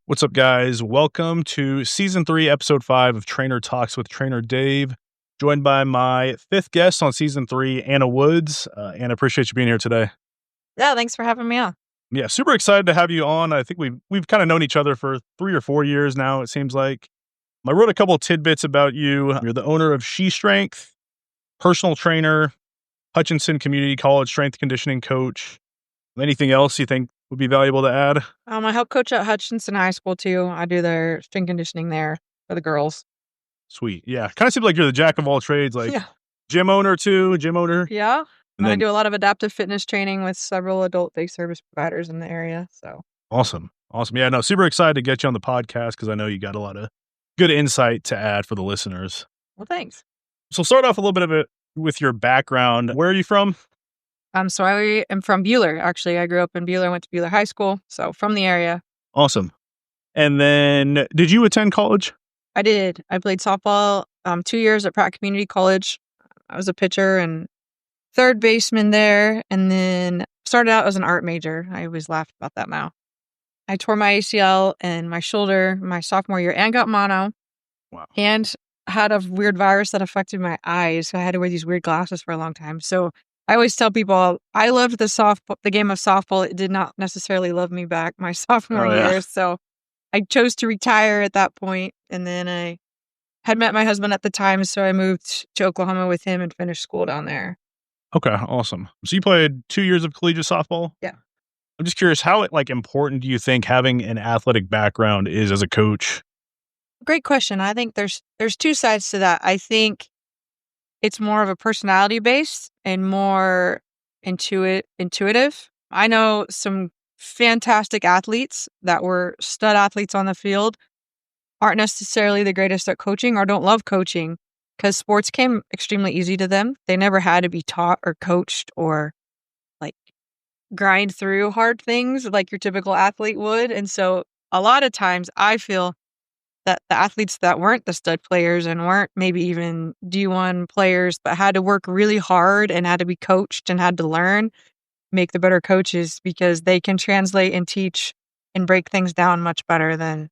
What's up, guys? Welcome to season 3, episode 5 of Trainer Talks with Trainer Dave. Joined by my 5th guest on season 3, Anna Woods. Anna, appreciate you being here today. Yeah, thanks for having me on. Yeah, super excited to have you on. I think we've kind of known each other for 3 or 4 years now, it seems like. I wrote a couple of tidbits about you. You're the owner of sheSTRENGTH, personal trainer, Hutchinson Community College strength conditioning coach. Anything else you think would be valuable to add? I help coach at Hutchinson High School too. I do their strength conditioning there for the girls. Sweet. Yeah. Kind of seems like you're the jack of all trades, like Yeah. gym owner too, gym owner. Yeah. And I then do a lot of adaptive fitness training with several adult day service providers in the area. So awesome. Awesome. Yeah, no, super excited to get you on the podcast because I know you got a lot of good insight to add for the listeners. well, thanks. So start off a little bit of it with your background. Where are you from? So I am from Buhler. Actually, I grew up in Buhler, went to Buhler High School. So from the area. Awesome. And then did you attend college? I did. I played softball 2 years at Pratt Community College. I was a pitcher and third baseman there, and then started out as an art major. I always laugh about that now. I tore my ACL and my shoulder my sophomore year and got mono. Wow. And had a weird virus that affected my eyes. So I had to wear these weird glasses for a long time. So I always tell people I loved the game of softball. It did not necessarily love me back my sophomore year. So I chose to retire at that point. And then I had met my husband at the time. So I moved to Oklahoma with him and finished school down there. Okay, awesome. So you played 2 years of collegiate softball? Yeah. I'm just curious, how important do you think having an athletic background is as a coach? Great question. I think there's two sides to that. I think it's more of a personality base and more intuitive. I know some fantastic athletes that were stud athletes on the field aren't necessarily the greatest at coaching or don't love coaching because sports came extremely easy to them. They never had to be taught or coached or like grind through hard things like your typical athlete would. And so a lot of times I feel that the athletes that weren't the stud players and weren't maybe even D1 players, but had to work really hard and had to be coached and had to learn, make the better coaches because they can translate and teach and break things down much better than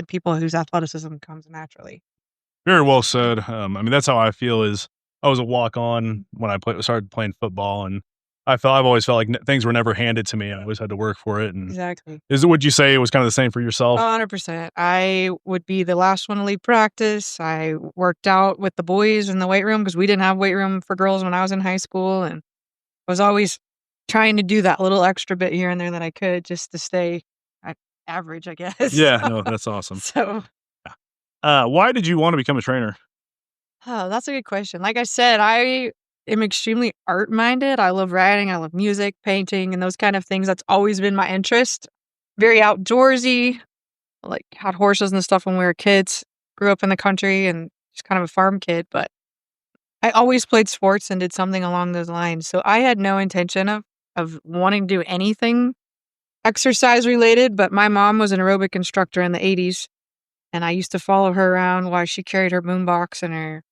people whose athleticism comes naturally. Very well said. That's how I feel. Is I was a walk-on when I started playing football, and I've always felt like things were never handed to me. I always had to work for it. And Exactly. would you say it was kind of the same for yourself? 100%. I would be the last one to leave practice. I worked out with the boys in the weight room because we didn't have weight room for girls when I was in high school, and was always trying to do that little extra bit here and there that I could just to stay average, I guess. Yeah, no, that's awesome. So, why did you want to become a trainer? that's a good question. Like I said, I am extremely art-minded. I love writing. I love music, painting, and those kind of things. That's always been my interest. Very outdoorsy, like had horses and stuff when we were kids. Grew up in the country and just kind of a farm kid, but I always played sports and did something along those lines. So I had no intention of wanting to do anything exercise related, but my mom was an aerobic instructor in the 80s, and I used to follow her around while she carried her boombox and her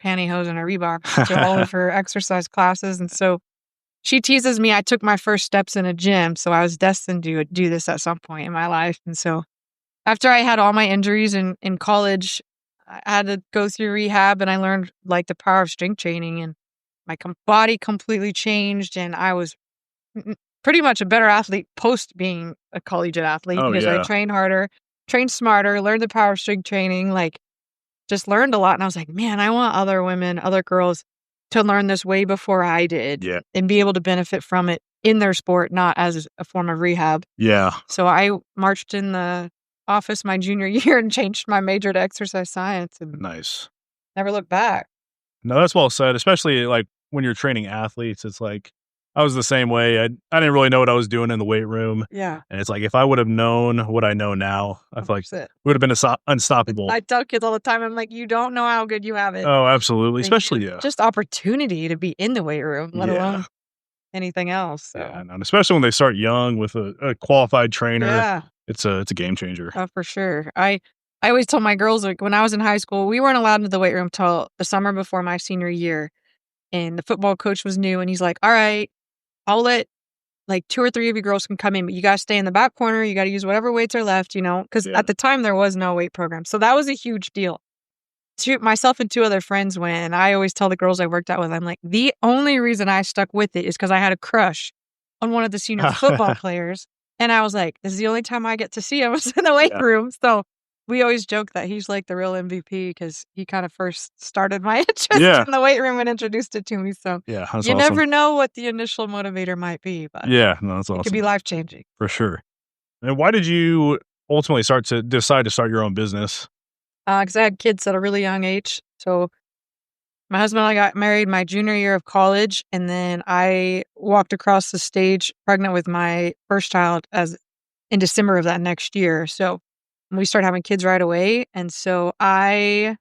pantyhose and her Reeboks to all of her exercise classes. And so she teases me. I took my first steps in a gym, so I was destined to do this at some point in my life. And so after I had all my injuries in college, I had to go through rehab, and I learned like the power of strength training, and my body completely changed, and I was pretty much a better athlete post being a collegiate athlete because I trained harder, trained smarter, learned the power of strength training, like just learned a lot. And I was like, man, I want other women, other girls to learn this way before I did and be able to benefit from it in their sport, not as a form of rehab. Yeah. So I marched in the office my junior year and changed my major to exercise science and Nice. never looked back. No, that's well said, especially like when you're training athletes. It's like I was the same way. I didn't really know what I was doing in the weight room. Yeah. And it's like if I would have known what I know now, I feel like it would have been unstoppable. I tell kids all the time, I'm like, you don't know how good you have it. Oh, absolutely. Especially, just opportunity to be in the weight room, let alone anything else. So. Yeah, and especially when they start young with a qualified trainer. Yeah. It's a game changer. Oh, for sure. I always told my girls, like, when I was in high school, we weren't allowed into the weight room till the summer before my senior year. And the football coach was new, and he's like, all right, I'll let like 2 or 3 of you girls can come in, but you gotta stay in the back corner. You gotta use whatever weights are left, because Yeah. at the time there was no weight program. So that was a huge deal. Myself and 2 other friends went, and I always tell the girls I worked out with, I'm like, the only reason I stuck with it is because I had a crush on one of the senior football players. And I was like, this is the only time I get to see him was in the weight Yeah. room. So we always joke that he's like the real MVP because he kind of first started my interest Yeah. in the weight room and introduced it to me. So Yeah, that's you awesome. never know what the initial motivator might be, but Yeah, no, that's it could awesome. be life-changing. For sure. And why did you ultimately decide to start your own business? Because I had kids at a really young age. So my husband and I got married my junior year of college, and then I walked across the stage pregnant with my first child in December of that next year. So we started having kids right away. And so I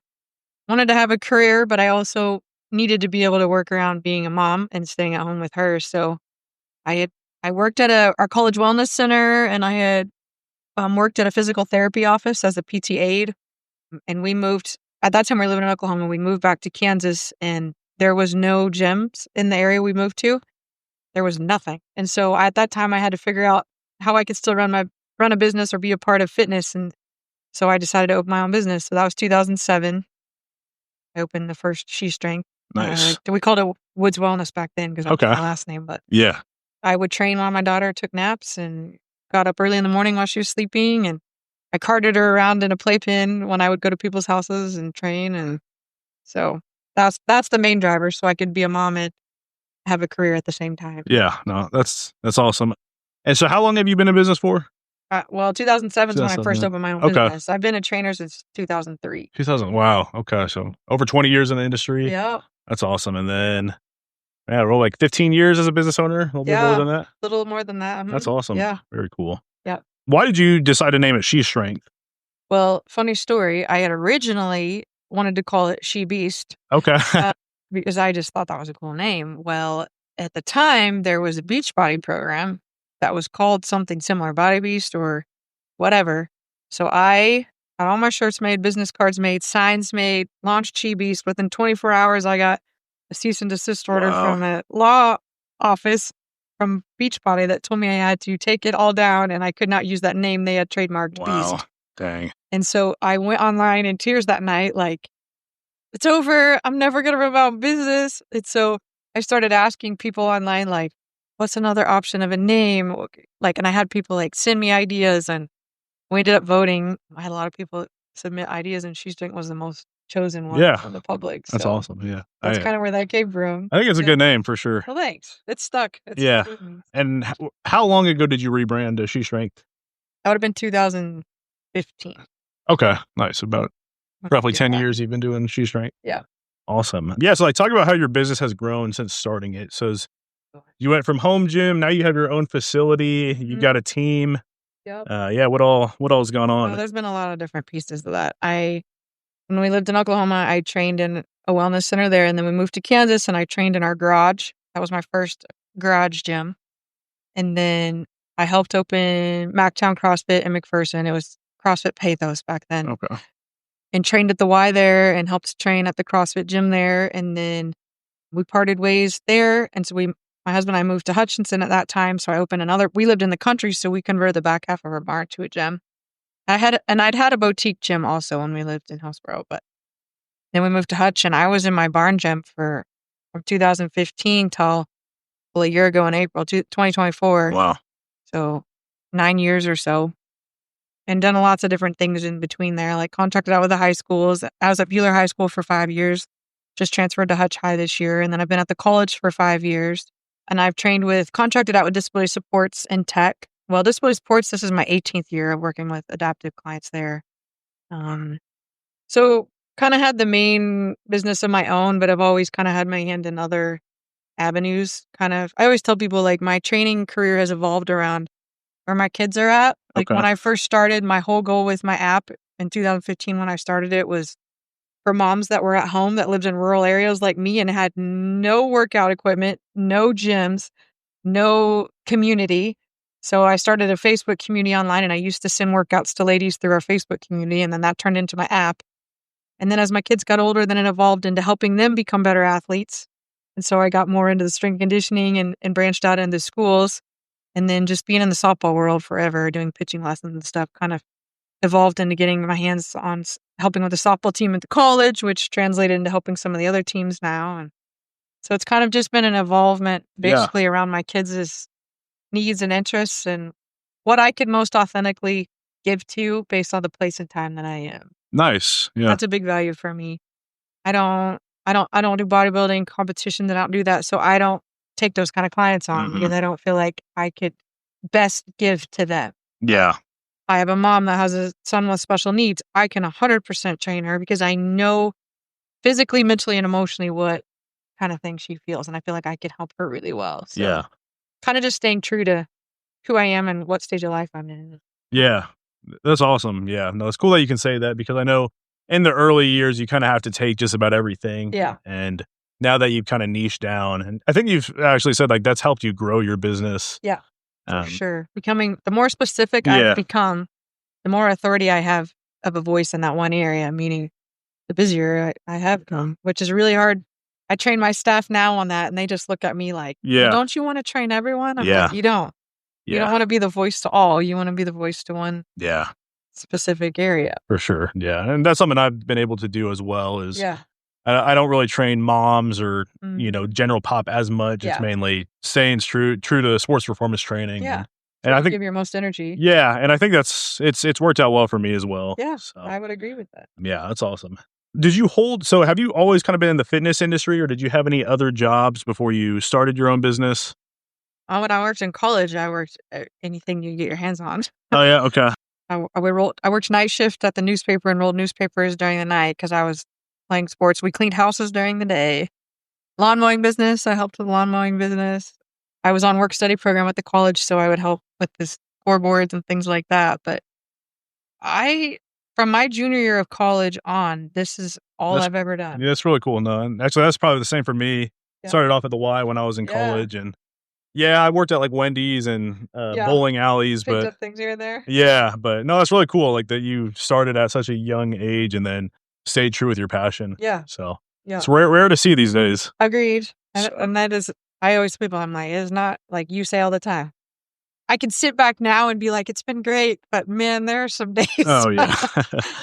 wanted to have a career, but I also needed to be able to work around being a mom and staying at home with her. So I worked at our college wellness center, and I had worked at a physical therapy office as a PT aide. And we moved at that time we were living in Oklahoma. We moved back to Kansas, and there was no gyms in the area we moved to. There was nothing. And so at that time I had to figure out how I could still run a business or be a part of fitness. And so I decided to open my own business. So that was 2007. I opened the first sheSTRENGTH. Nice. We called it Woods Wellness back then because that was Okay. my last name. But Yeah. I would train while my daughter took naps and got up early in the morning while she was sleeping. And I carted her around in a playpen when I would go to people's houses and train. And so that's the main driver. So I could be a mom and have a career at the same time. Yeah. No, that's awesome. And so how long have you been in business for? 2007 is when I first 2007. opened my own Okay. business. I've been a trainer since 2003. 2000. Wow. Okay. So over 20 years in the industry. Yeah. That's awesome. And then, yeah, we're like 15 years as a business owner, a little bit more than that. A little more than that. That's awesome. Yeah. Very cool. Yeah. Why did you decide to name it sheSTRENGTH? Well, funny story. I had originally wanted to call it sheBeast Okay. because I just thought that was a cool name. Well, at the time, there was a Beachbody program that was called something similar, Body Beast or whatever. So I got all my shirts made, business cards made, signs made, launched sheBeast. Within 24 hours, I got a cease and desist order Wow. from a law office from Beachbody that told me I had to take it all down and I could not use that name. They had trademarked Wow. Beast. Dang. And so I went online in tears that night, like, it's over. I'm never going to run my own business. And so I started asking people online, like, what's another option of a name? Like, and I had people like send me ideas, and we ended up voting. I had a lot of people submit ideas, and sheSTRENGTH was the most chosen one from the public. That's So awesome. Yeah. that's kind of where that came from. I think it's a good name for sure. Well, thanks. It's stuck. It's Yeah. stuck with me. And how long ago did you rebrand to sheSTRENGTH? That would have been 2015. Okay. Nice. About roughly 10 Yeah. years you've been doing sheSTRENGTH. Yeah. Awesome. Yeah. So like talk about how your business has grown since starting it. So you went from home gym, now you have your own facility, you got a team. Yep. Yeah. What all has gone on? There's been a lot of different pieces of that. When we lived in Oklahoma, I trained in a wellness center there, and then we moved to Kansas and I trained in our garage. That was my first garage gym. And then I helped open Mactown CrossFit in McPherson. It was CrossFit Pathos back then. Okay. And trained at the Y there and helped train at the CrossFit gym there. And then we parted ways there. And so my husband and I moved to Hutchinson at that time. So I opened we lived in the country, so we converted the back half of our barn to a gym. I'd had a boutique gym also when we lived in Hillsboro, but then we moved to Hutch, and I was in my barn gym from 2015 till a year ago in April 2024. Wow. So 9 years or so. And done lots of different things in between there, like contracted out with the high schools. I was at Bueller High School for 5 years, just transferred to Hutch High this year. And then I've been at the college for 5 years. And I've contracted out with disability supports and tech. Well, disability supports, this is my 18th year of working with adaptive clients there. So kind of had the main business of my own, but I've always kind of had my hand in other avenues. I always tell people, like, my training career has evolved around where my kids are at. Like when I first started, my whole goal with my app in 2015 when I started it was for moms that were at home that lived in rural areas like me and had no workout equipment, no gyms, no community. So I started a Facebook community online, and I used to send workouts to ladies through our Facebook community, and then that turned into my app. And then as my kids got older, then it evolved into helping them become better athletes. And so I got more into the strength conditioning and branched out into schools. And then just being in the softball world forever, doing pitching lessons and stuff kind of evolved into getting my hands on helping with the softball team at the college, which translated into helping some of the other teams now. And so it's kind of just been an involvement Yeah. basically around my kids' needs and interests and what I could most authentically give to based on the place and time that I am. Nice. Yeah. That's a big value for me. I don't do bodybuilding competitions. I don't do that. So I don't take those kind of clients on because I don't feel like I could best give to them. Yeah. I have a mom that has a son with special needs. I can 100% train her because I know physically, mentally, and emotionally what kind of thing she feels. And I feel like I can help her really well. So Yeah. kind of just staying true to who I am and what stage of life I'm in. Yeah. That's awesome. Yeah. No, it's cool that you can say that because I know in the early years, you kind of have to take just about everything. Yeah. And now that you've kind of niched down, and I think you've actually said like that's helped you grow your business. Yeah, for Um, sure. The more specific Yeah. I've become, the more authority I have of a voice in that one area, meaning the busier I have become, which is really hard. I train my staff now on that, and they just look at me like, well, Yeah. don't you want to train everyone? I'm Yeah. like, you don't. You don't Yeah. want to be the voice to all. You want to be the voice to one Yeah. specific area. For sure. Yeah. And that's something I've been able to do as well is Yeah. I don't really train moms or, Mm. general pop as much. It's Yeah. mainly staying true to sports performance training. Yeah. And I think, Give your most energy. yeah. And I think it's worked out well for me as well. Yeah. So, I would agree with that. yeah, that's awesome. So have you always kind of been in the fitness industry or did you have any other jobs before you started your own business? When I worked in college, I worked at anything you get your hands on. Oh, yeah. Okay. I worked night shift at the newspaper and rolled newspapers during the night because I was playing sports. We cleaned houses during the day. Lawn mowing business. I helped with the lawn mowing business. I was on work study program at the college, so I would help with the scoreboards and things like that. But from my junior year of college on, this is all That's- I've ever done. Yeah, that's really cool. No, and actually, that's probably the same for me. Yeah. Started off at the Y when I was in Yeah. college, and yeah, I worked at like Wendy's and Yeah. bowling alleys, Picked but up things here and there. yeah, but no, that's really cool. Like that you started at such a young age and then stayed true with your passion. Yeah. So Yeah. it's rare to see these days. Agreed. And that is, I always tell people, I'm like, it's not like you say all the time. I can sit back now and be like, it's been great, but man, there are some days Oh yeah,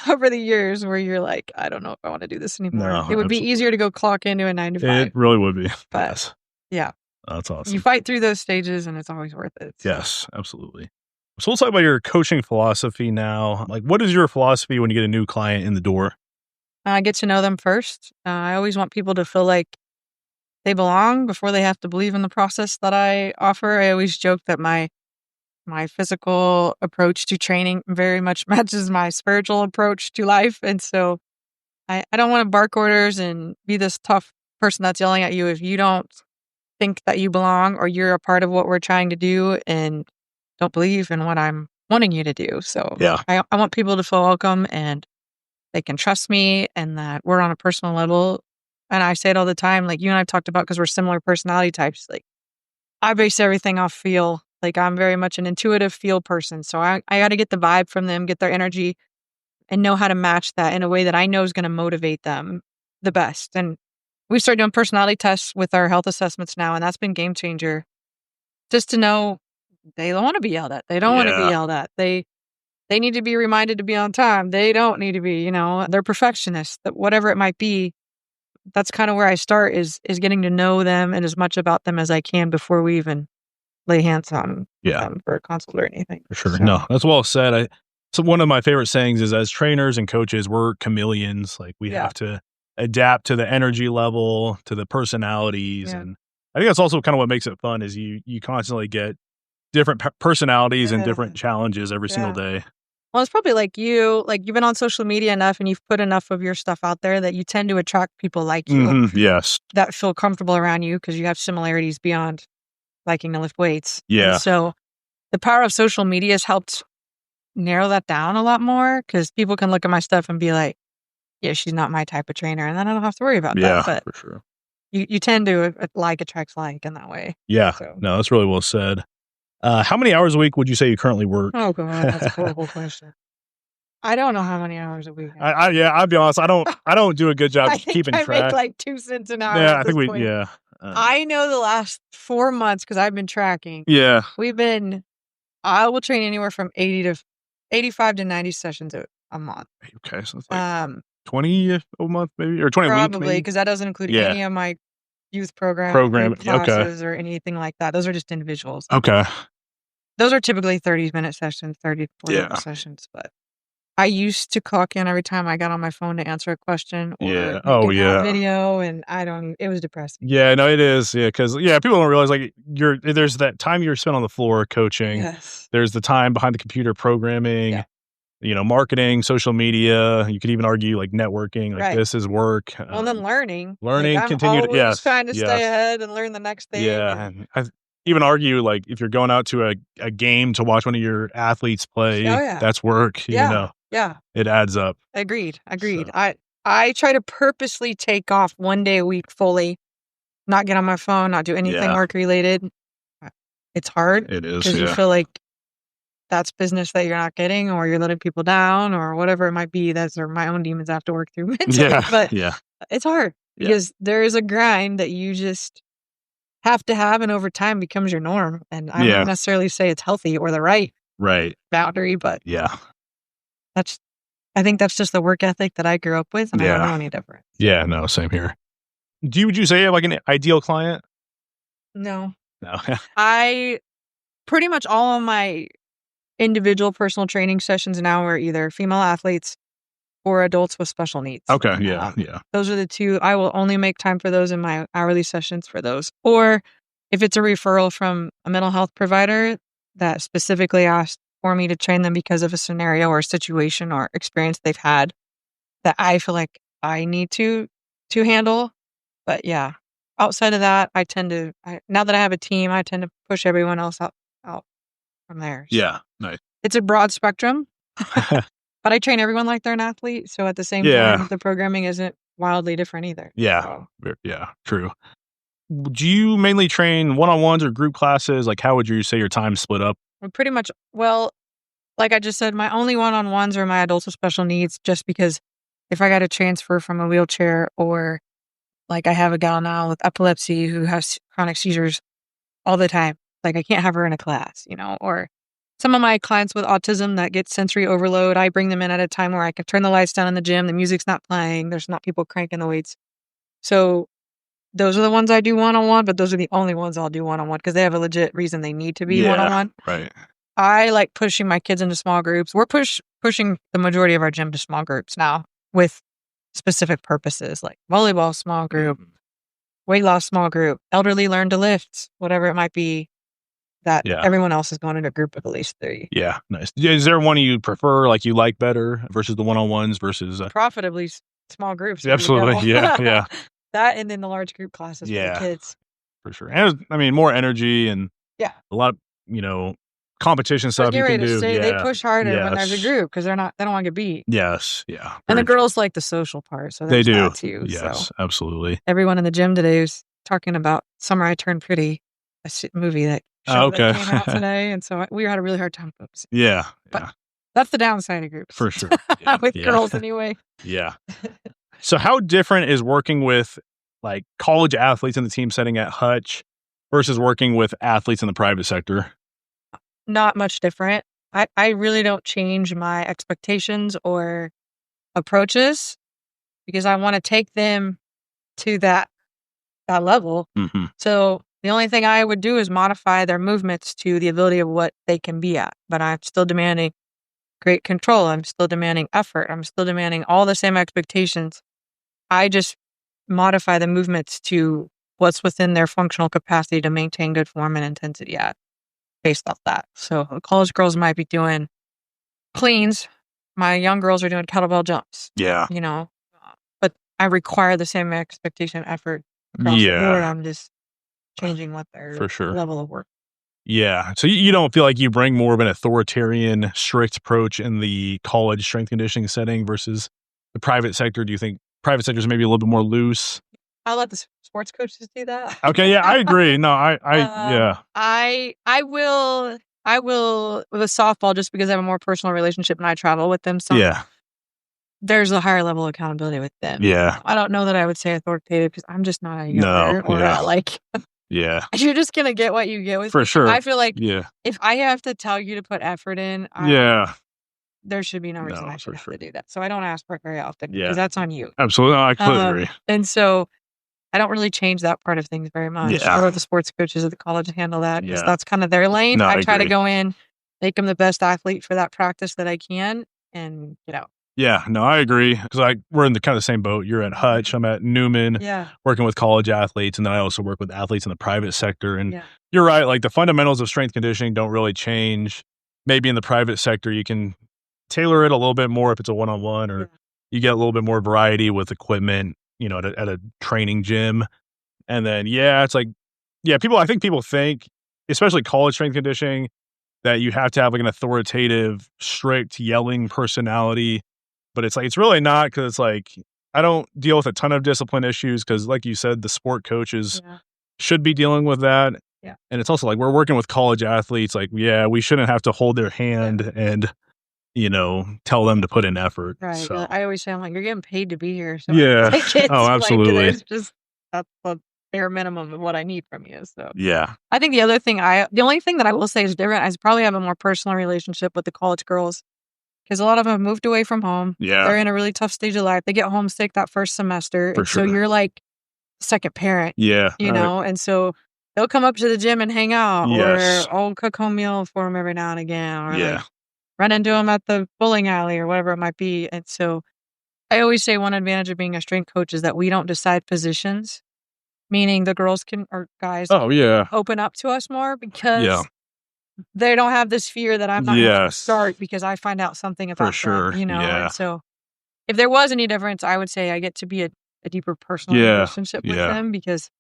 over the years where you're like, I don't know if I want to do this anymore. No, it would be absolutely. easier to go clock into a 9 to 5. it really would be. But Yes, yeah, that's awesome. you fight through those stages and it's always worth it. So. Yes, absolutely. So let's talk about your coaching philosophy now. Like, what is your philosophy when you get a new client in the door? I get to know them first. I always want people to feel like they belong before they have to believe in the process that I offer. I always joke that my physical approach to training very much matches my spiritual approach to life. And so I don't want to bark orders and be this tough person that's yelling at you if you don't think that you belong or you're a part of what we're trying to do and don't believe in what I'm wanting you to do. So Yeah. I want people to feel welcome and they can trust me and that we're on a personal level. And I say it all the time, like you and I've talked about, because we're similar personality types. Like I base everything off feel. Like I'm very much an intuitive feel person. So I got to get the vibe from them, get their energy and know how to match that in a way that I know is going to motivate them the best. And we started doing personality tests with our health assessments now. And that's been game changer just to know they don't want to be yelled at. They don't want to be Yeah. yelled at. They need to be reminded to be on time. They don't need to be, they're perfectionists, that whatever it might be. That's kind of where I start is getting to know them and as much about them as I can before we even lay hands on them for a consult or anything. For sure. So, No, that's well said. So one of my favorite sayings is as trainers and coaches, we're chameleons. Like we Yeah. have to adapt to the energy level, to the personalities. Yeah. And I think that's also kind of what makes it fun is you constantly get different personalities and Yeah. different challenges every single day. Well, it's probably like you've been on social media enough and you've put enough of your stuff out there that you tend to attract people like you Mhm, yes. that feel comfortable around you because you have similarities beyond liking to lift weights. Yeah. And so the power of social media has helped narrow that down a lot more because people can look at my stuff and be like, yeah, she's not my type of trainer. And then I don't have to worry about Yeah, that. But for sure. you tend to like attracts like in that way. Yeah. So. No, that's really well said. How many hours a week would you say you currently work? Oh, God, that's a horrible question. I don't know how many hours a week. I'll be honest. I don't do a good job I think keeping I track. make like 2 cents an hour. Yeah, at I think this point. I know the last 4 months because I've been tracking. Yeah. I will train anywhere from 85 to 90 sessions a month. Okay, so it's like 20 a month, maybe, or 20 a week, Probably maybe. because that doesn't include Yeah. any of my youth program Program. group Okay. classes or anything like that. Those are just individuals. Okay. Those are typically 30-minute sessions, 30 to 40-minute sessions, but I used to clock in every time I got on my phone to answer a question or Yeah. make Oh, an yeah. app video, and it was depressing. Yeah, no, it is. Yeah, because people don't realize like there's that time you're spent on the floor coaching. Yes. There's the time behind the computer programming. Yeah. Marketing, social media. You could even argue like networking. Like Right. this is work. Well, then learning. Learning, Like, I'm continued. always Yes, trying to stay yes, ahead and learn the next thing. yeah. And, And I even argue like if you're going out to a game to watch one of your athletes play, oh yeah, that's work. yeah, yeah. It adds up. Agreed. So, I try to purposely take off 1 day a week fully, not get on my phone, not do anything Yeah. work related. It's hard it is. because you Yeah. feel like that's business that you're not getting, or you're letting people down, or whatever it might be. That's my own demons I have to work through mentally. Yeah. But Yeah. it's hard Yeah. because there is a grind that you just have to have, and over time becomes your norm. And I Yeah. wouldn't necessarily say it's healthy or the right Right. boundary, but Yeah. I think that's just the work ethic that I grew up with, and I don't Yeah. know any different. Yeah. No, same here. Would you say you have like an ideal client? No. No. I pretty much all of my individual personal training sessions now are either female athletes or adults with special needs. Okay. Yeah. Yeah. Those are the two. I will only make time for those in my hourly sessions for those. Or if it's a referral from a mental health provider that specifically asked for me to train them because of a scenario or situation or experience they've had that I feel like I need to handle. But yeah, outside of that, now that I have a team, I tend to push everyone else out from there. So Yeah. Nice. it's a broad spectrum, but I train everyone like they're an athlete. So at the same Yeah. time, the programming isn't wildly different either. Yeah. So, Yeah. True. Do you mainly train one-on-ones or group classes? Like, how would you say your time split up? pretty much, well, like I just said, my only one-on-ones are my adults with special needs, just because if I got to transfer from a wheelchair, or like I have a gal now with epilepsy who has chronic seizures all the time. Like I can't have her in a class, or some of my clients with autism that get sensory overload, I bring them in at a time where I can turn the lights down in the gym, the music's not playing, there's not people cranking the weights. So those are the ones I do one-on-one, but those are the only ones I'll do one-on-one because they have a legit reason they need to be one-on-one. Right. I like pushing my kids into small groups. We're pushing the majority of our gym to small groups now with specific purposes, like volleyball small group, weight loss small group, elderly learn to lift, whatever it might be, that everyone else is going into a group of at least 3. Yeah. Nice. Is there one you prefer, like you like better versus the one-on-ones versus? Profitably small groups. Absolutely. Yeah. Yeah. That, and then the large group classes for the kids. For sure. And I mean, more energy and a lot of, competition stuff you can do. They push harder when there's a group because they don't want to get beat. Yes. Yeah. And the girls like the social part, so they do that too. Yes, so. Absolutely. Everyone in the gym today was talking about Summer I Turned Pretty, a movie that that came out today, and so we had a really hard time focusing. Yeah. But that's the downside of groups. For sure. With girls anyway. Yeah. So how different is working with like college athletes in the team setting at Hutch versus working with athletes in the private sector? Not much different. I really don't change my expectations or approaches because I want to take them to that level. Mm-hmm. So the only thing I would do is modify their movements to the ability of what they can be at. But I'm still demanding great control. I'm still demanding effort. I'm still demanding all the same expectations. I just modify the movements to what's within their functional capacity to maintain good form and intensity at, based off that. So college girls might be doing cleans. My young girls are doing kettlebell jumps. Yeah. But I require the same expectation effort across the board. I'm just changing what their level of work. Yeah. So you don't feel like you bring more of an authoritarian, strict approach in the college strength conditioning setting versus the private sector? Do you think private sector is maybe a little bit more loose? I'll let the sports coaches do that. Okay. Yeah, I agree. No, I will with softball just because I have a more personal relationship and I travel with them some. Yeah. there's a higher level of accountability with them. Yeah. I don't know that I would say authoritative because I'm just not a No, yeller or yeah. like Yeah. you're just gonna get what you get with For me. sure. I feel like Yeah. if I have to tell you to put effort in, Yeah. there should be no reason No, I for should have sure. to do that. So I don't ask for it very often Yeah. because that's on you. Absolutely. No, I completely agree. And so I don't really change that part of things very much. Yeah. I let the sports coaches at the college handle that because Yeah. that's kind of their lane. No, I I try to agree. go in, make them the best athlete for that practice that I can, and get out. Yeah, no, I agree because we're in the kind of same boat. You're at Hutch, I'm at Newman, Yeah. working with college athletes, and then I also work with athletes in the private sector. And Yeah. you're right, like the fundamentals of strength conditioning don't really change. Maybe in the private sector, you can tailor it a little bit more if it's a one-on-one, or Yeah. you get a little bit more variety with equipment, at a training gym. And then, it's like, I think people think, especially college strength conditioning, that you have to have like an authoritative, strict, yelling personality. But it's really not, because it's like, I don't deal with a ton of discipline issues because, like you said, the sport coaches Yeah. should be dealing with that. Yeah. And it's also like we're working with college athletes. Like, we shouldn't have to hold their hand and, tell them to put in effort. Right. So, I always say, I'm like, you're getting paid to be here. So yeah. like, it's Oh, like, absolutely. there's just that's the bare minimum of what I need from you. So Yeah. I think the only thing that I will say is different. I probably have a more personal relationship with the college girls because a lot of them have moved away from home. Yeah. They're in a really tough stage of life. They get homesick that first semester. For And so sure. you're like second parent, Yeah. and so they'll come up to the gym and hang out, Yes. or I'll cook home meal for them every now and again, or Yeah. like run into them at the bowling alley or whatever it might be. And so I always say one advantage of being a strength coach is that we don't decide positions, meaning the girls or guys Oh, yeah. open up to us more because Yeah. they don't have this fear that I'm not going to Yes. start because I find out something about For sure. them, Yeah. And so if there was any difference, I would say I get to be a deeper personal relationship with them because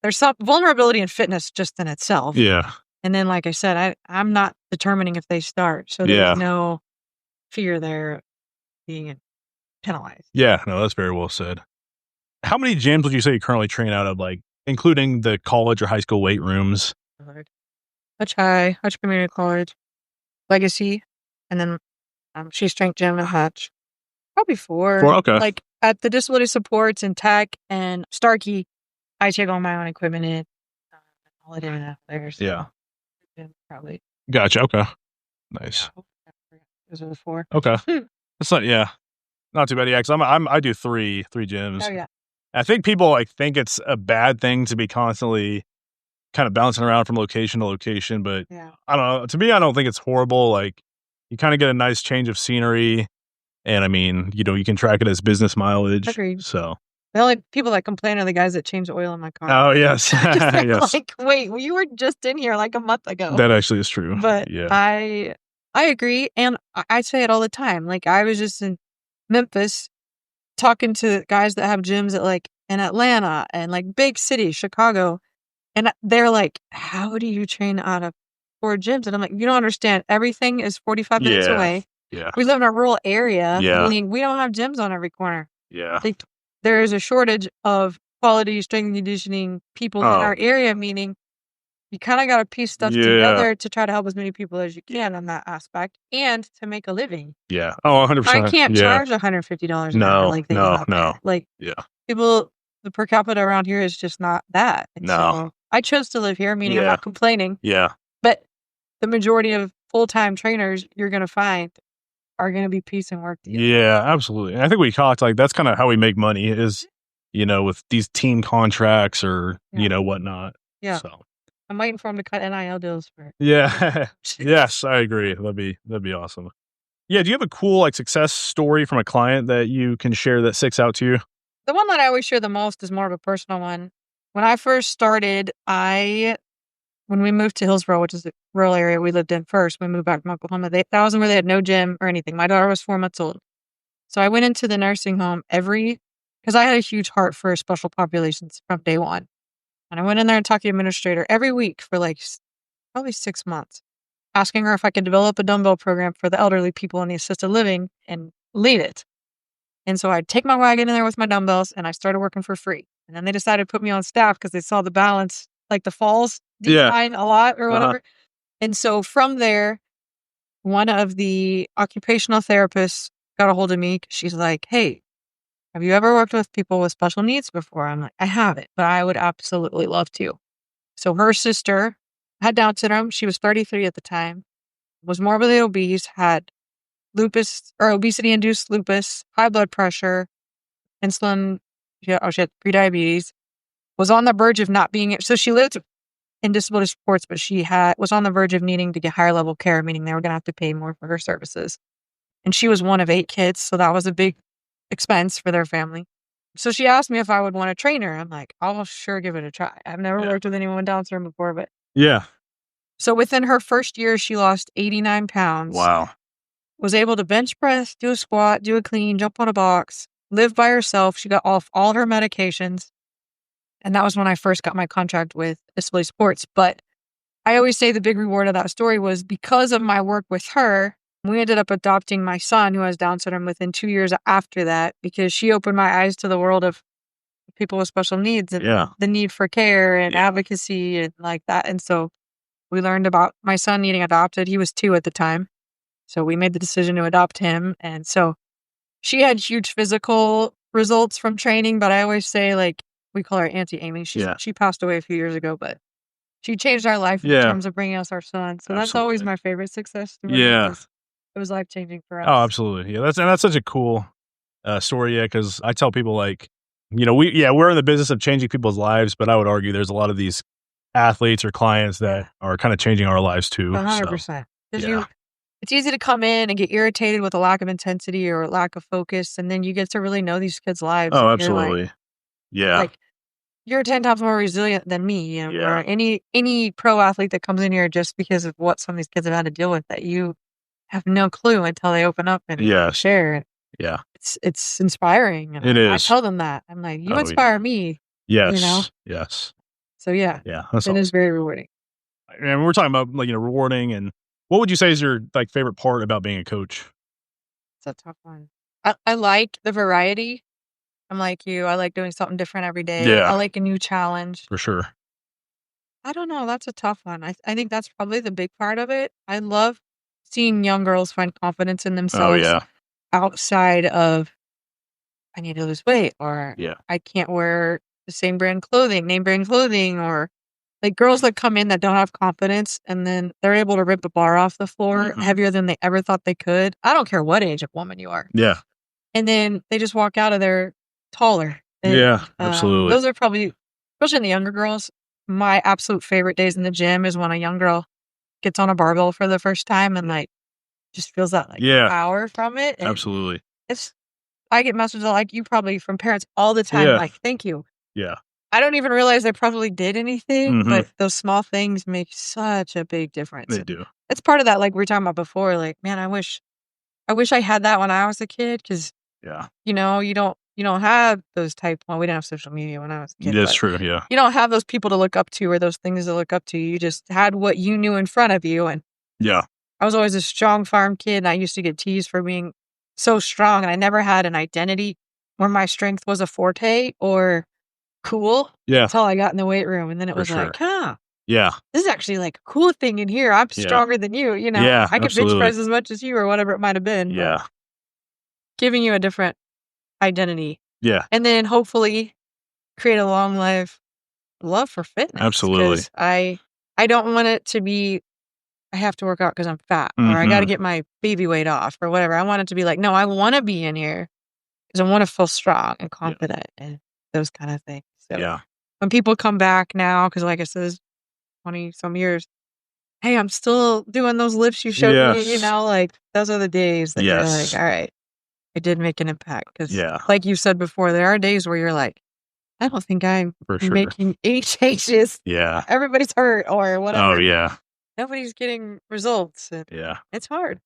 there's some vulnerability in fitness just in itself. Yeah. And then, like I said, I'm not determining if they start. So there's no fear there being penalized. Yeah. No, that's very well said. How many gyms would you say you currently train out of, like, including the college or high school weight rooms? Hutch High, Hutch Community College, Legacy, and then sheSTRENGTH Gym and Hutch. Probably 4. 4, okay. Like at the disability supports and tech and Starkey, I take all my own equipment in. All it in there. So Yeah. probably. Gotcha. Okay. Nice. Those are the 4. Okay. That's not too bad. Yeah, because I do three gyms. Oh yeah. I think people think it's a bad thing to be constantly kind of bouncing around from location to location, but Yeah. I don't know. To me, I don't think it's horrible. Like, you kind of get a nice change of scenery, and I mean, you can track it as business mileage. Agreed. So The only people that complain are the guys that change the oil in my car. Oh yes, yes. Like, wait, you were just in here like a month ago. That actually is true. But yeah, I agree, and I say it all the time. Like, I was just in Memphis talking to guys that have gyms at like in Atlanta and like big cities, Chicago, and they're like, "How do you train out of 4 gyms?" And I'm like, "You don't understand. Everything is 45 minutes away. Yeah, We live in a rural area, Yeah. meaning we don't have gyms on every corner. yeah, Like, there is a shortage of quality strength and conditioning people in our area, meaning you kind of got to piece stuff together to try to help as many people as you can on that aspect and to make a living. yeah. Oh, 100%. I can't charge $150 an hour like they do out there. Like, Yeah, people, the per capita around here is just not that. And No. so I chose to live here, meaning I'm Yeah. not complaining. yeah, But the majority of full-time trainers you're going to find are going to be piecing work together. yeah. Absolutely. And I think we talked that's kind of how we make money is, with these team contracts or whatnot. Yeah. So I'm waiting for them to cut NIL deals for it. yeah, yes, I agree. That'd be awesome. Yeah. Do you have a cool success story from a client that you can share that sticks out to you? The one that I always share the most is more of a personal one. When I first started, when we moved to Hillsboro, which is the rural area we lived in first, we moved back from Oklahoma, that was where they had no gym or anything. My daughter was 4 months old. So I went into the nursing home because I had a huge heart for special populations from day one. And I went in there and talked to the administrator every week for probably 6 months, asking her if I could develop a dumbbell program for the elderly people in the assisted living and lead it. And so I'd take my wagon in there with my dumbbells and I started working for free. And then they decided to put me on staff because they saw the balance, like the falls decline a lot or whatever. And so from there, one of the occupational therapists got a hold of me 'cause she's like, "Hey, have you ever worked with people with special needs before?" I'm like, "I haven't, but I would absolutely love to." So her sister had Down syndrome. She was 33 at the time, was morbidly obese, had lupus or obesity-induced lupus, high blood pressure, insulin. She had prediabetes, was on the verge of not being. So she lived in disability supports, but was on the verge of needing to get higher level care, meaning they were going to have to pay more for her services. And she was one of 8 kids, so that was a big expense for their family. So she asked me if I would want to train her. I'm like, I'll sure give it a try. I've never worked with anyone with Down syndrome before, but Yeah. so within her first year, she lost 89 pounds. Wow. Was able to bench press, do a squat, do a clean, jump on a box, live by herself. She got off all her medications. And that was when I first got my contract with Disability Sports. But I always say the big reward of that story was because of my work with her, we ended up adopting my son who has Down syndrome within 2 years after that, because she opened my eyes to the world of people with special needs and the need for care and advocacy and like that. And so we learned about my son needing adopted. He was 2 at the time. So we made the decision to adopt him. And so she had huge physical results from training, but I always say, like, we call her Auntie Amy. She passed away a few years ago, but she changed our life in terms of bringing us our son. So that's always my favorite success story. Yeah. It was life-changing for us. Oh, absolutely. Yeah, that's such a cool story. Yeah, because I tell people, like, we're in the business of changing people's lives, but I would argue there's a lot of these athletes or clients that are kind of changing our lives too. 100%. It's easy to come in and get irritated with a lack of intensity or lack of focus, and then you get to really know these kids' lives. Oh, absolutely. Like, you're 10 times more resilient than me, or any pro athlete that comes in here just because of what some of these kids have had to deal with that you have no clue until they open up and share. Yeah. It's inspiring. And it is. I tell them that. I'm like, you inspire me. Yes. Yes. So yeah. It is very rewarding. And we're talking about, like, rewarding. And what would you say is your, like, favorite part about being a coach? It's a tough one. I like the variety. I'm like you. I like doing something different every day. Yeah. I like a new challenge. For sure. I don't know. That's a tough one. I think that's probably the big part of it. I love seeing young girls find confidence in themselves outside of, I need to lose weight, or I can't wear the same brand clothing, name brand clothing, or like girls that come in that don't have confidence and then they're able to rip a bar off the floor heavier than they ever thought they could. I don't care what age of woman you are. Yeah. And then they just walk out of there taller. And, absolutely. Those are probably, especially in the younger girls, my absolute favorite days in the gym is when a young girl gets on a barbell for the first time and like just feels that like power from it. And absolutely. I get messages like you probably from parents all the time, like, thank you. Yeah. I don't even realize I probably did anything, but those small things make such a big difference. They do. It's part of that, like we were talking about before, like, man, I wish I had that when I was a kid, because you don't have those type. Well, we didn't have social media when I was a kid. That's true. Yeah. You don't have those people to look up to or those things to look up to. You just had what you knew in front of you. And I was always a strong farm kid, and I used to get teased for being so strong, and I never had an identity where my strength was a forte or cool until I got in the weight room. And then it was like, this is actually like a cool thing in here. I'm stronger than you, I could bench press as much as you or whatever it might have been. Giving you a different identity. And then hopefully create a long life love for fitness. Absolutely. I don't want it to be, I have to work out because I'm fat, or I got to get my baby weight off or whatever. I want it to be like, no, I want to be in here because I want to feel strong and confident and those kind of things. So when people come back now, because like I said, it's 20 some years, hey, I'm still doing those lifts you showed me, like those are the days that you're like, all right, I did make an impact. Because like you said before, there are days where you're like, I don't think I'm making any changes. Everybody's hurt or whatever. Oh, yeah. Nobody's getting results. And it's hard.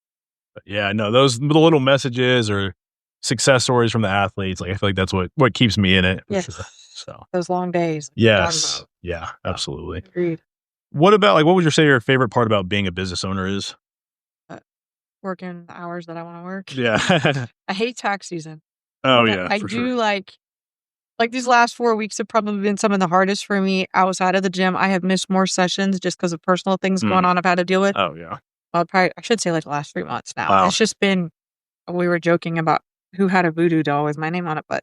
But no, those little messages or success stories from the athletes, like I feel like that's what keeps me in it. Yes. So those long days. Yes. Yeah, absolutely. Agreed. What about, what would you say your favorite part about being a business owner is? Working the hours that I want to work. Yeah. I hate tax season. Oh, yeah. I do like these last 4 weeks have probably been some of the hardest for me outside of the gym. I have missed more sessions just because of personal things going on I've had to deal with. Oh, yeah. Well, I should say like the last 3 months now. Wow. It's just been we were joking about who had a voodoo doll with my name on it, but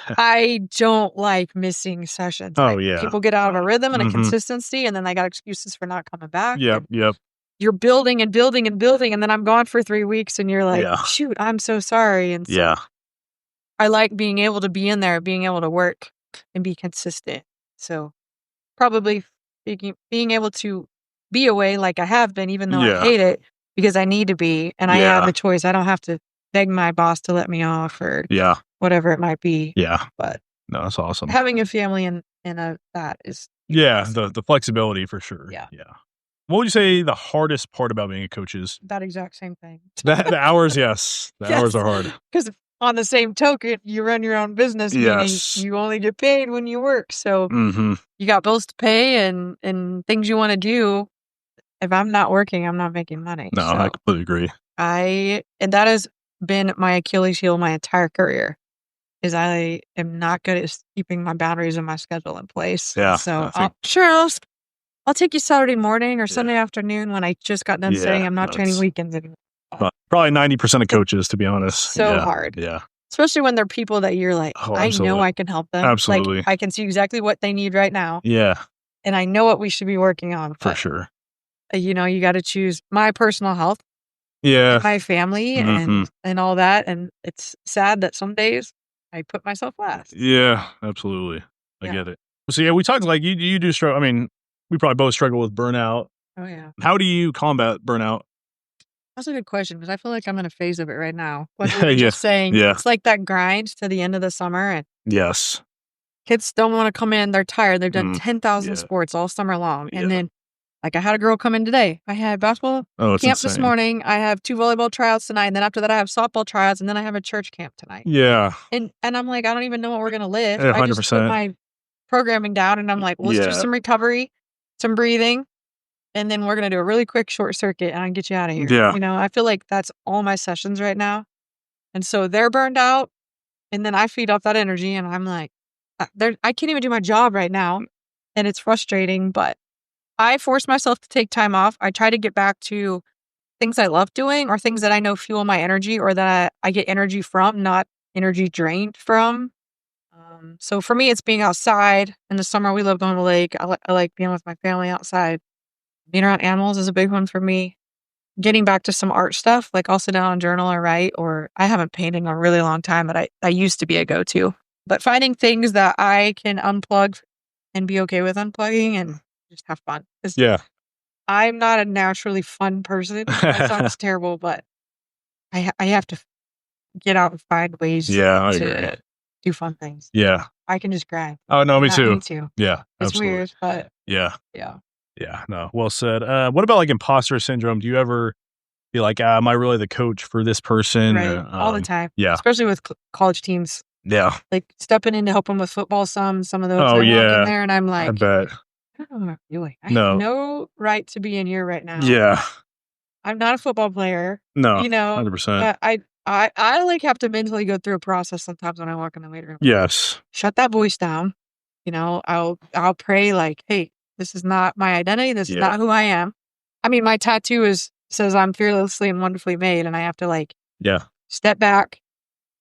I don't like missing sessions. Oh, Like, yeah. people get out of a rhythm and a Mhm. consistency, and then they got excuses for not coming back. Yep, And yep. you're building and building and building, and then I'm gone for 3 weeks, and you're like, Yeah. shoot, I'm so sorry. And so Yeah. I like being able to be in there, being able to work and be consistent. So probably being able to be away like I have been, even though I Yeah. hate it, because I need to be, and I have Yeah. a choice. I don't have to beg my boss to let me off or Yeah. whatever it might be. Yeah. But No, that's awesome. having a family in that is Yeah, awesome. the flexibility for sure. Yeah. Yeah. What would you say the hardest part about being a coach is? That exact same thing. The hours, yes. The hours are hard. Because on the same token, you run your own business, meaning Yes. you only get paid when you work. So Mhm. you got bills to pay and things you want to do. If I'm not working, I'm not making money. No, I completely agree. And that has been my Achilles heel my entire career, is I am not good at keeping my boundaries and my schedule in place. Yeah, So I think I'll take you Saturday morning or Sunday afternoon when I just got done saying I'm not training weekends anymore. Probably 90% of coaches, to be honest. So Yeah. hard. Yeah. Especially when they're people that you're like, Oh, I know absolutely. I can help them. Absolutely. Like, I can see exactly what they need right now, Yeah, and I know what we should be working on. for But, sure. you got to choose my personal health, Yeah. my family, Mhm. and all that. And it's sad that some days I put myself last. Yeah, absolutely. I Yeah. get it. So yeah, we talked like you do struggle. I mean, we probably both struggle with burnout. Oh yeah, How do you combat burnout? that's a good question because I feel like I'm in a phase of it right now. Like we were Yeah. just saying, Yeah. it's like that grind to the end of the summer, and Yes. kids don't want to come in. They're tired. They've done 10,000 Yeah. sports all summer long, Yeah. and then. Like, I had a girl come in today. I had basketball Oh, it's camp this insane. morning. I have 2 volleyball tryouts tonight, and then after that, I have softball tryouts, and then I have a church camp tonight. Yeah. And I'm like, I don't even know what we're gonna lift. Yeah, I just put 100%. my programming down, and I'm like, let's do Yeah. some recovery, some breathing, and then we're gonna do a really quick short circuit, and I can get you out of here. Yeah. I feel like that's all my sessions right now, and so they're burned out, and then I feed off that energy, and I'm like, I can't even do my job right now, and it's frustrating, but I force myself to take time off. I try to get back to things I love doing or things that I know fuel my energy or that I get energy from, not energy drained from. So for me, it's being outside. In the summer, we love going to the lake. I like being with my family outside. Being around animals is a big one for me. Getting back to some art stuff, like I'll sit down and journal or write, or I haven't painted in a really long time, but I used to be a go-to. But finding things that I can unplug and be okay with unplugging and just have fun. Yeah. I'm not a naturally fun person. That sounds terrible, but I have to get out and find ways Yeah, I to agree. do fun things. Yeah. I can just grind. Oh, no, me Not too. me too. Yeah, It's absolutely. weird, but Yeah. yeah. Yeah. No, well said. What about like imposter syndrome? Do you ever be like, am I really the coach for this person? Right. All the time. Yeah. Especially with college teams. Yeah. Like stepping in to help them with football some of those. Oh, I walk yeah. in there and I'm I like, bet. I don't know what I'm doing. I No. have no right to be in here right now. Yeah. I'm not a football player. No. 100%. I like have to mentally go through a process sometimes when I walk in the weight room. Yes. Shut that voice down. I'll pray like, hey, this is not my identity. This is not who I am. I mean, my tattoo says I'm fearlessly and wonderfully made, and I have to like step back,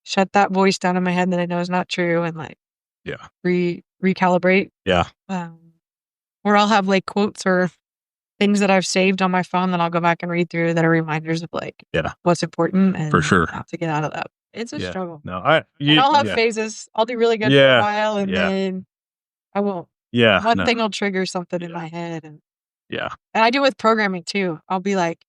shut that voice down in my head that I know is not true, and like recalibrate. Yeah. Or I'll have like quotes or things that I've saved on my phone that I'll go back and read through that are reminders of like what's important and For sure. how to get out of that. It's a struggle. No, And I'll have phases. I'll do really good for a while and then I won't. Yeah. One thing will trigger something in my head. And yeah. And I do with programming too. I'll be like,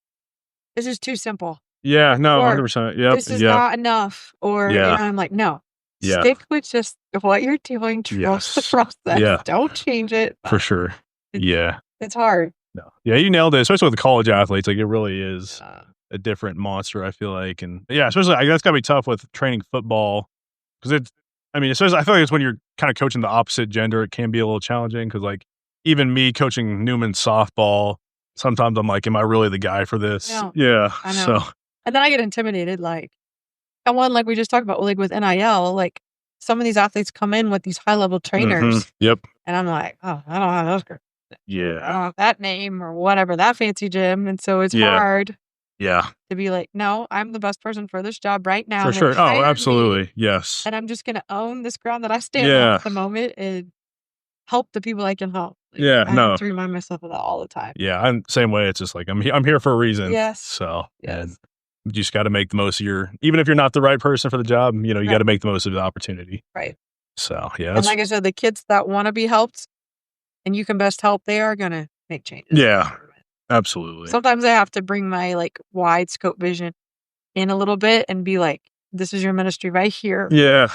this is too simple. Yeah. No, Or 100%. Yep. this is not enough. Or I'm like, no. Yeah. Stick with just what you're doing. Trust the process. Yeah. Don't change it. For sure. It's hard. No. Yeah, you nailed it, especially with the college athletes. Like, it really is a different monster, I feel like. And yeah, especially, that's got to be tough with training football. Because especially, I feel like it's when you're kind of coaching the opposite gender, it can be a little challenging. Because, like, even me coaching Newman softball, sometimes I'm like, am I really the guy for this? Yeah. I know. So. And then I get intimidated. Like, and one, like we just talked about, like with NIL, like some of these athletes come in with these high level trainers. Yep. And I'm like, oh, I don't have those girls. Yeah. I don't have that name or whatever, that fancy gym. And so it's hard. Yeah. to be like, no, I'm the best person for this job right now. For They sure. Oh, hired me, absolutely. Yes. and I'm just going to own this ground that I stand on Yeah. at the moment and help the people I can help. Like, Yeah. I have No. to remind myself of that all the time. Yeah. I'm same way. It's just like I'm here for a reason. Yes. So and Yes. you just got to make the most of even if you're not the right person for the job, you Right. got to make the most of the opportunity. Right. So yeah. And That's, like I said, the kids that want to be helped and you can best help, they are going to make changes. yeah. Absolutely. Sometimes I have to bring my like wide scope vision in a little bit and be like, this is your ministry right here. Yeah.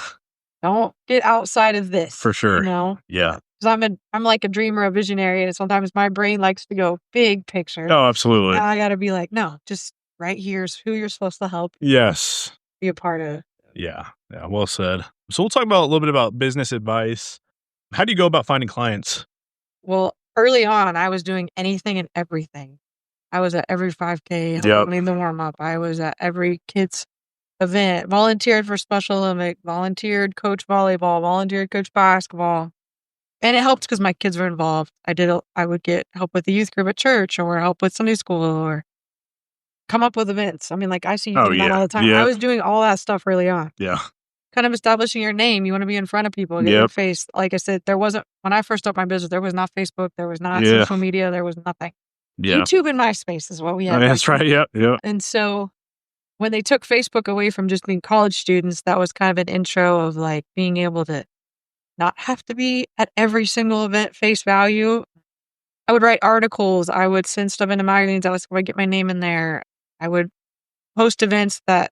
Don't get outside of this. For sure. You know? Yeah. Because I'm like a dreamer, a visionary, and sometimes my brain likes to go big picture. Oh, absolutely. Now I got to be like, no, just right here's who you're supposed to help Yes. be a part of. Yeah. Yeah. Well said. So we'll talk about a little bit about business advice. How do you go about finding clients? Well, early on, I was doing anything and everything. I was at every 5K, leading the warm up. I was at every kids event, volunteered for Special Olympic, volunteered coach volleyball, volunteered coach basketball. And it helped because my kids were involved. I would get help with the youth group at church or help with Sunday school or come up with events. I mean, like I see you doing that all the time. I was doing all that stuff early on. Yeah. Kind of establishing your name. You want to be in front of people, get your face. Like I said, when I first started my business, there was not Facebook, there was not social media, there was nothing. Yeah. YouTube and MySpace is what we had. Oh, that's right. Yeah. Yeah. And so when they took Facebook away from just being college students, that was kind of an intro of like being able to not have to be at every single event face value. I would write articles. I would send stuff into magazines. I would get my name in there. I would host events that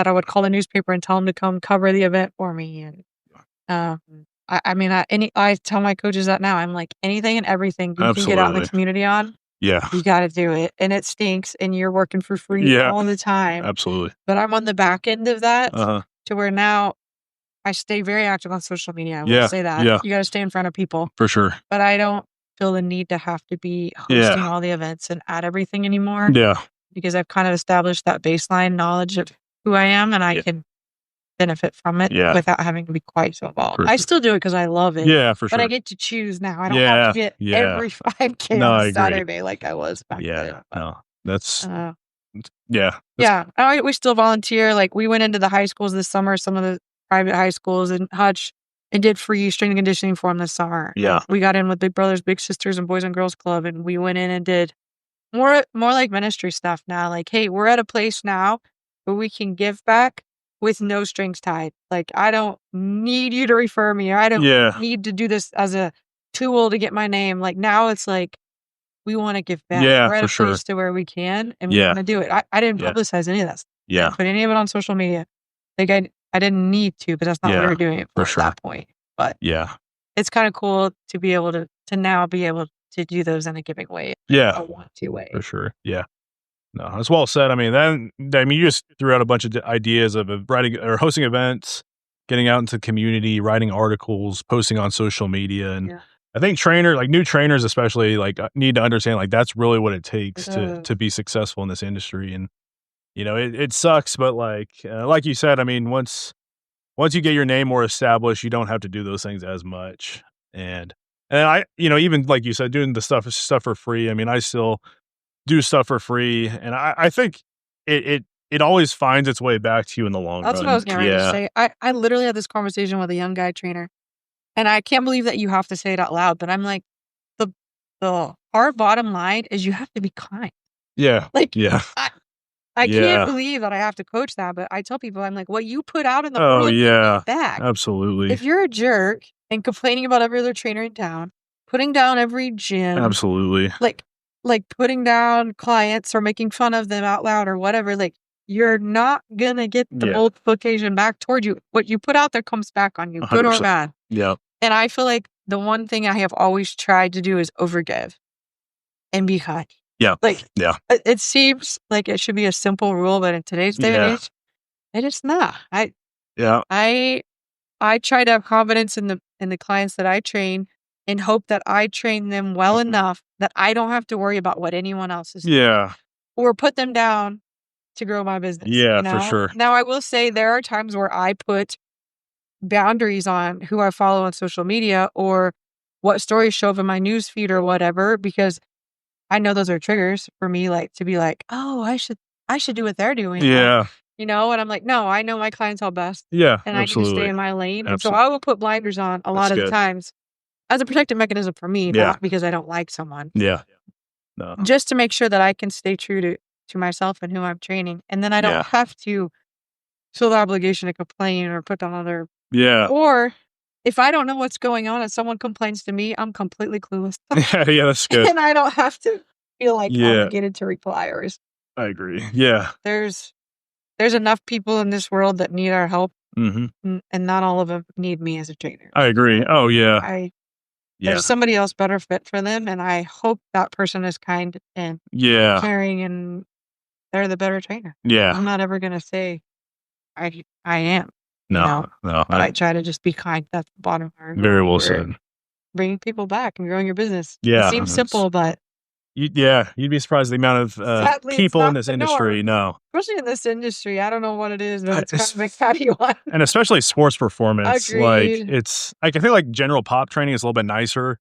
I would call the newspaper and tell them to come cover the event for me. And I tell my coaches that now. I'm like, anything and everything you can get out in the community on, yeah, you got to do it. And it stinks, and you're working for free all the time. Absolutely. But I'm on the back end of that to where now I stay very active on social media. I will say that. Yeah. You got to stay in front of people. For sure. But I don't feel the need to have to be hosting all the events and add everything anymore. Yeah. Because I've kind of established that baseline knowledge of who I am, and I can benefit from it without having to be quite so involved. I still do it because I love it. Yeah, for sure. But I get to choose now. I don't have to get every 5K on Saturday like I was back then. No, that's we still volunteer. Like we went into the high schools this summer, some of the private high schools in Hutch, and did free strength and conditioning for them this summer. Yeah. We got in with Big Brothers Big Sisters and Boys and Girls Club, and we went in and did more like ministry stuff now. Like, hey, we're at a place now where we can give back with no strings tied. Like, I don't need you to refer me. Or I don't need to do this as a tool to get my name. Like now it's like, we want to give back. Yeah, we're at for a place to where we can, and we want to do it. I didn't publicize any of that stuff. I didn't put any of it on social media. Like I didn't need to, but that's not what we were doing it for at that point. But it's kind of cool to be able to now be able to do those in a giving way. A want-to way. For sure. Yeah. No, that's well said. I mean, you just threw out a bunch of ideas of writing or hosting events, getting out into the community, writing articles, posting on social media. And I think new trainers especially, like need to understand, like, that's really what it takes to be successful in this industry. And, it sucks, but like you said, I mean, once you get your name more established, you don't have to do those things as much. And I, even like you said, doing the stuff for free. I mean, I still do stuff for free, and I think it always finds its way back to you in the long run. That's what I was getting ready to say. I literally had this conversation with a young guy trainer, and I can't believe that you have to say it out loud, but I'm like, the hard bottom line is you have to be kind. Yeah. Like, I can't believe that I have to coach that, but I tell people, I'm like, what you put out in the world, you get back. Absolutely. If you're a jerk and complaining about every other trainer in town, putting down every gym, absolutely, like putting down clients or making fun of them out loud or whatever, like you're not gonna get the multiplication back toward you. What you put out there comes back on you, 100%. Good or bad. Yeah. And I feel like the one thing I have always tried to do is overgive and be kind. Yeah. Like, it seems like it should be a simple rule, but in today's day and age, it is not. I try to have confidence in the clients that I train and hope that I train them well enough that I don't have to worry about what anyone else is doing. Or put them down to grow my business. For sure. Now, I will say there are times where I put boundaries on who I follow on social media or what stories show up in my news feed or whatever, because I know those are triggers for me, like to be like, oh, I I should do what they're doing. Yeah. And I'm like, no, I know my clientele best. Yeah. And I need to stay Absolutely. in my lane. And so Absolutely. I will put blinders on a lot That's of the good. times as a protective mechanism for me, Yeah. not because I don't like someone. Yeah. No. Just to make sure that I can stay true to myself and who I'm training. And then I don't have to feel the obligation to complain or put down other. Yeah. Or if I don't know what's going on and someone complains to me, I'm completely clueless. Yeah, that's good. And I don't have to feel like Yeah. obligated to reply. I agree. Yeah. There's enough people in this world that need our help, Mm-hmm. and not all of them need me as a trainer. I agree. Oh, yeah. There's somebody else better fit for them, and I hope that person is kind and Yeah. caring, and they're the better trainer. Yeah. I'm not ever gonna say I am. No. But I try to just be kind. That's the bottom line. Very well said. Bringing people back and growing your business. Yeah. It seems simple, but you'd be surprised the amount of sadly, people in this industry. No, especially in this industry, I don't know what it is, but it's kind of a catty one. And especially sports performance. Agreed. Like it's like I feel like general pop training is a little bit nicer,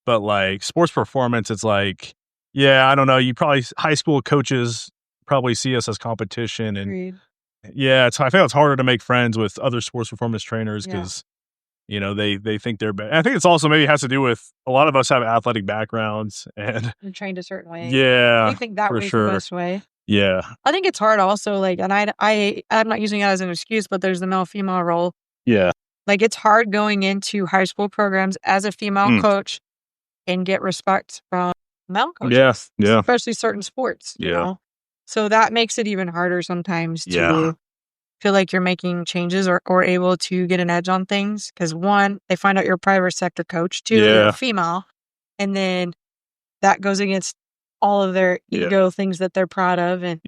but like sports performance, it's like I don't know. You probably high school coaches probably see us as competition, and Agreed. I think it's harder to make friends with other sports performance trainers because. They think they're better. I think it's also maybe has to do with a lot of us have athletic backgrounds and You're trained a certain way. Yeah, I think that for way sure. the best way. Yeah. I think it's hard also, like, and I'm not using it as an excuse, but there's the male-female role. Yeah. Like, it's hard going into high school programs as a female coach and get respect from male coaches. Yeah. Especially certain sports. You know? So that makes it even harder sometimes to feel like you're making changes or able to get an edge on things. Because one, they find out you're a private sector coach. Two, you're a female. And then that goes against all of their ego things that they're proud of. And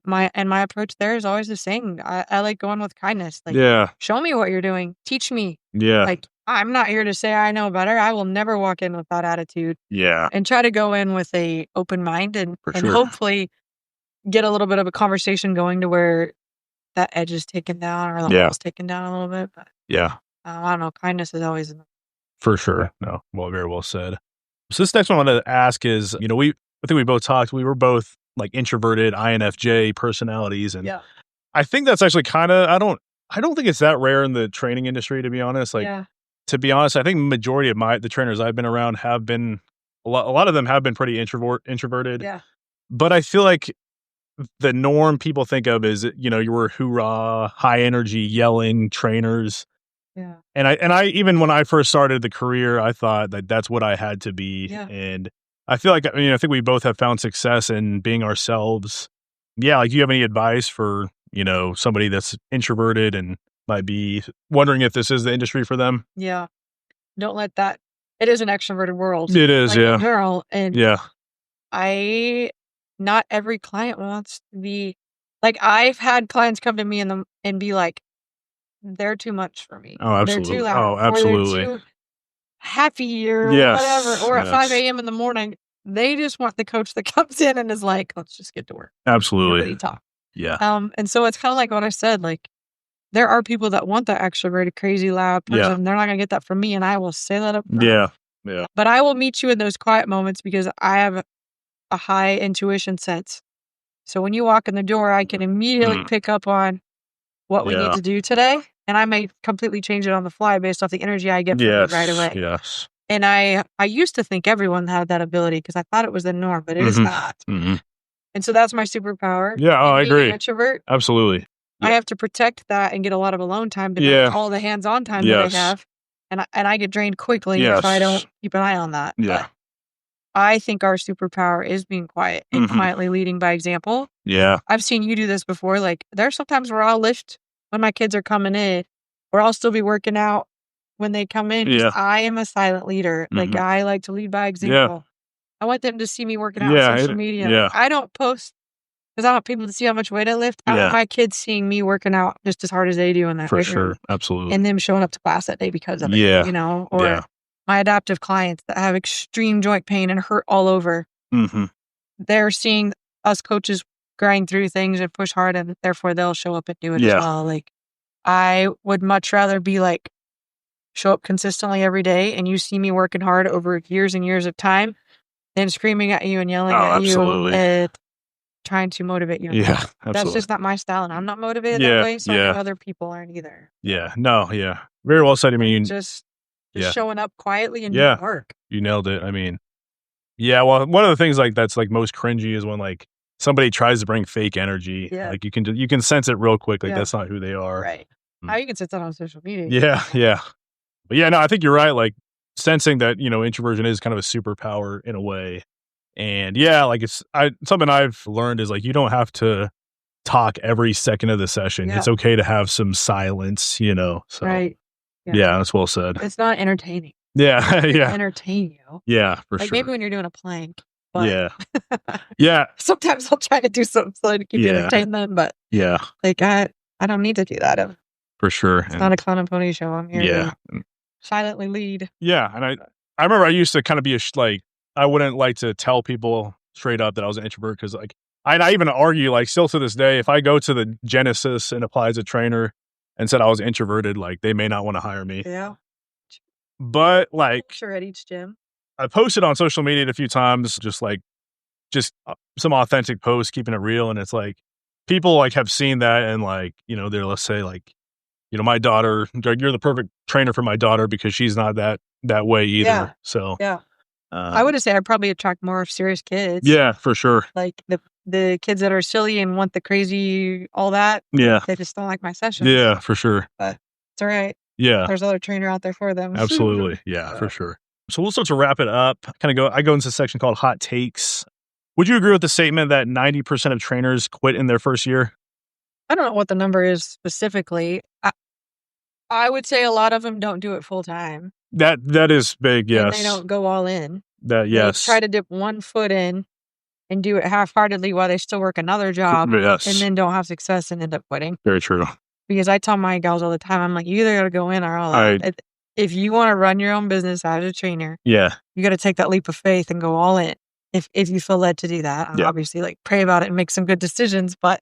my approach there is always the same. I like going with kindness. Like, show me what you're doing. Teach me. Yeah. Like, I'm not here to say I know better. I will never walk in with that attitude. Yeah. And try to go in with a open mind and hopefully get a little bit of a conversation going to where that edge is taken down or the wall is taken down a little bit. But I don't know. Kindness is always for sure. No, well, very well said. So this next one I wanted to ask is, I think we both talked. We were both like introverted INFJ personalities, and I think that's actually kind of I don't think it's that rare in the training industry, to be honest. Like to be honest, I think majority of the trainers I've been around have been a lot of them have been pretty introverted. Yeah. But I feel like the norm people think of is, you were hoorah, high energy, yelling trainers. Yeah. And I even when I first started the career, I thought that that's what I had to be. Yeah. And I feel like, I think we both have found success in being ourselves. Yeah. Like, do you have any advice for, somebody that's introverted and might be wondering if this is the industry for them? Yeah. Don't let that. It is an extroverted world. It is. In general. And yeah. Not every client wants to be like, I've had clients come to me and be like, they're too much for me. Oh, absolutely. They're too loud. Oh, absolutely. Or they're too happy or whatever. Or at 5 a.m. in the morning, they just want the coach that comes in and is like, let's just get to work. Absolutely. Nobody talk. Yeah. And so it's kind of like what I said, like, there are people that want that extroverted, crazy, loud person. Yeah. They're not going to get that from me. And I will say that up front. Yeah. Yeah. But I will meet you in those quiet moments because I have a high intuition sense. So when you walk in the door, I can immediately pick up on what we need to do today. And I may completely change it on the fly based off the energy I get from you right away. Yes. And I used to think everyone had that ability because I thought it was the norm, but it is not. Mm-hmm. And so that's my superpower. Yeah, I agree. An introvert, absolutely. I have to protect that and get a lot of alone time to make all the hands-on time that I have. And I get drained quickly if I don't keep an eye on that. Yeah. But I think our superpower is being quiet and quietly leading by example. Yeah. I've seen you do this before. Like, there's sometimes where I'll lift when my kids are coming in, or I'll still be working out when they come in. Yeah. I am a silent leader. Like, I like to lead by example. I want them to see me working out on social media. Yeah. Like, I don't post because I want people to see how much weight I lift. I want my kids seeing me working out just as hard as they do in that for weight sure. room. Absolutely. And them showing up to class that day because of it. Or my adaptive clients that have extreme joint pain and hurt all over. They're seeing us coaches grind through things and push hard, and therefore they'll show up and do it as well. Like, I would much rather be like, show up consistently every day and you see me working hard over years and years of time than screaming at you and yelling at absolutely. you trying to motivate you. Yeah, That's absolutely. just not my style, and I'm not motivated Yeah, that way, so I know yeah. other people aren't either. Yeah. No, yeah. Very well said. I mean, Just yeah. showing up quietly and Yeah. doing work. You nailed it. I mean, yeah, well, one of the things, like, that's, like, most cringy is when, like, somebody tries to bring fake energy. Yeah. Like, you can sense it real quick, like, Yeah. that's not who they are. Right. Mm. You can sit that on social media. Yeah, yeah. But, yeah, no, I think you're right, like, sensing that, introversion is kind of a superpower in a way. And, yeah, like, something I've learned is, like, you don't have to talk every second of the session. Yeah. It's okay to have some silence, so. Right. Yeah, that's well said. It's not entertaining. Yeah, yeah. Entertain you. Yeah, for Like sure. maybe when you're doing a plank. But Yeah. Yeah. sometimes I'll try to do something so to keep you entertained then, but Yeah, like I don't need to do that. for sure. It's not a clown and pony show. I'm here Yeah. to silently lead. Yeah, and I remember I used to kind of be like, I wouldn't like to tell people straight up that I was an introvert because, like, I even argue, like, still to this day, if I go to the Genesis and apply as a trainer and said I was introverted, like, they may not want to hire me. Yeah. But, like, Sure, at each gym. I posted on social media a few times, just some authentic posts, keeping it real, and it's like people, like, have seen that and, like, they're, let's say, like, my daughter, like, you're the perfect trainer for my daughter because she's not that way either. Yeah. So Yeah. I would say I'd probably attract more serious kids. yeah, for sure. Like the kids that are silly and want the crazy, all that. Yeah. They just don't like my sessions. Yeah, for sure. But it's all right. Yeah, There's other trainer out there for them. absolutely. Yeah, for sure. So we'll start to wrap it up. I go into a section called hot takes. Would you agree with the statement that 90% of trainers quit in their first year? I don't know what the number is specifically. I would say a lot of them don't do it full time. That is big, yes. And they don't go all in. That, yes. They try to dip one foot in and do it half-heartedly while they still work another job. Yes. And then don't have success and end up quitting. Very true. Because I tell my gals all the time, I'm like, you either got to go in or all out. If you want to run your own business as a trainer, Yeah. you got to take that leap of faith and go all in. If you feel led to do that, and obviously, like, pray about it and make some good decisions. But